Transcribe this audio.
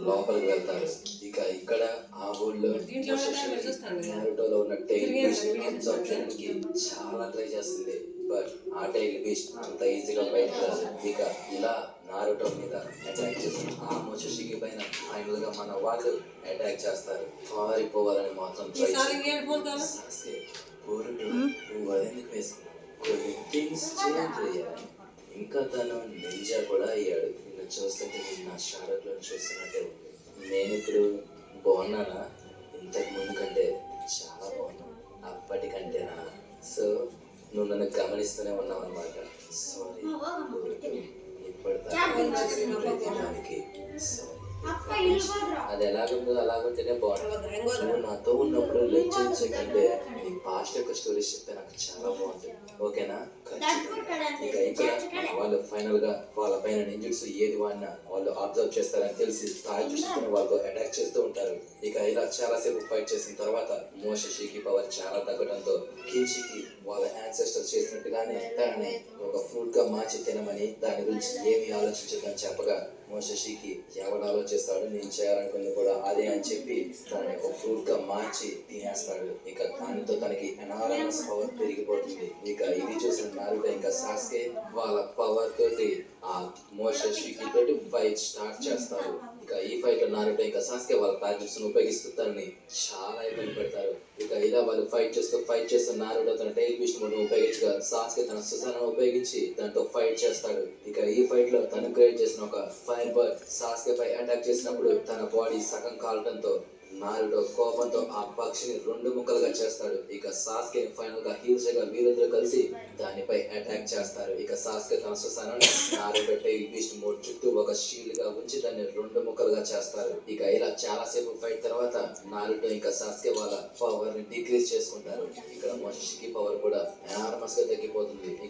లోపలికి వెళ్తారు. ఇక ఇక్కడ ఆ ఊళ్ళో నారుటోలో ఉన్న టైల్ బీస్ట్ అబ్జర్ప్షన్ కి చాలా ట్రై చేస్తుంది. బట్ ఆ టైల్ బీస్ట్ అంత ఈజీగా బయటకు రాదు. ఇక ఇలా నారుటో మీద అటాక్ చేసిన ఆ మోషికి పైన ఫైనల్ గా మన వాళ్ళు అటాక్ చేస్తారు. పారిపోవాలని మాత్రం ట్రై చేస్తే నువ్వు అదెందుకు వేసుకున్నావు? కొన్ని థింగ్స్ చేంజ్ అయ్యాయి. ఇంకా తను నింజా కూడా అయ్యాడు. నిన్ను చూస్తుంటే నేను నా షాడోలో చూస్తున్నట్టే ఉంది. నేను ఇప్పుడు బాగున్నానా? ఇంతకు ముందు కంటే చాలా బాగున్నాను. అప్పటికంటేనా? సో నువ్వు నన్ను గమనిస్తూనే ఉన్నావు అనమాట. సారీ, ఇప్పటిదానికి సారీ. అది ఎలాగుందో అలాగుంటేనే బాగుంటుంది. నువ్వు నాతో ఉన్నప్పుడు లెక్చరించే కంటే నీ పాస్ట్ యొక్క స్టోరీస్ చెప్తే నాకు చాలా బాగుంటుంది. ఓకేనా? ఇక ఇక్కడ వాళ్ళు ఫైనల్ గా వాళ్ళ పైన నింజుట్సు ఏది వాడినా వాళ్ళు అబ్జర్వ్ చేస్తారని తెలిసి తాయి చూసుకుని వాళ్ళతో అటాక్ చేస్తూ ఉంటారు. ఇక ఇలా చాలాసేపు ఫైట్ చేసిన తర్వాత మోషికి పవర్ చాలా తగ్గడంతో కిన్షికి వాళ్ళ యాన్సెస్టర్స్ చేసినట్టుగానే దాన్ని ఒక ఫ్రూట్ గా మార్చి తినమని దాని గురించి ఏమి ఆలోచించదని చెప్పగా మోషికి ఎవడు ఆలోచిస్తాడు, నేను చేయాలనుకుంది కూడా అదే అని చెప్పి దాన్ని ఒక ఫ్రూట్ గా మార్చి తినేస్తాడు. ఇక దానితో తనకి ఎనారమస్ పవర్ పెరిగిపోతుంది. ఇక ఇది చూసిన నారుటో ఇంకా సాస్కే వాళ్ళ పవర్ తోటి ఆ మోషికి తోటి ఫైట్ స్టార్ట్ చేస్తారు. ఇక ఈ ఫైట్ లో నారుటో ఇంకా సాస్కే వాళ్ళ టార్గెట్స్ ఉపయోగిస్తూ తనని చాలా ఇబ్బంది పెడతారు. ఇక ఇలా వాళ్ళు ఫైట్ చేస్తూ నారుటో తన టైల్ బీస్ట్ మోడ్ ఉపయోగించగా సాస్కే తన సుసాను ఉపయోగించి దాంతో ఫైట్ చేస్తాడు. ఇక ఈ ఫైట్ లో తను క్రియేట్ చేసిన ఒక ఫైర్ బర్డ్ సాస్కే పై అటాక్ చేసినప్పుడు తన బాడీ సగం కాలటంతో నారుటో కోపంతో ఆ పక్షిని 2 ముక్కలుగా చేస్తాడు. ఇక సాస్కే ఫైనల్ గా హీరోగా వీరందరూ కలిసి దానిపై అటాక్ చేస్తారు. ఇక సాస్కే తన సుసాను నారుటో టైల్ బీస్ట్ మోడ్ చుట్టూ ఒక షీల్డ్ గా ఉంచి దాన్ని 2 ముక్కలుగా చేస్తారు. ఇక ఇలా చాలా సేపు ఫైట్ తర్వాత నారుటో ఇంకా సాస్కే వాళ్ళ పవర్ ని డిక్రీజ్ చేసుకుంటారు. ఇక్కడ మోషికి పవర్ కూడా ఎనార్మస్ గా తగ్గిపోతుంది. ఇక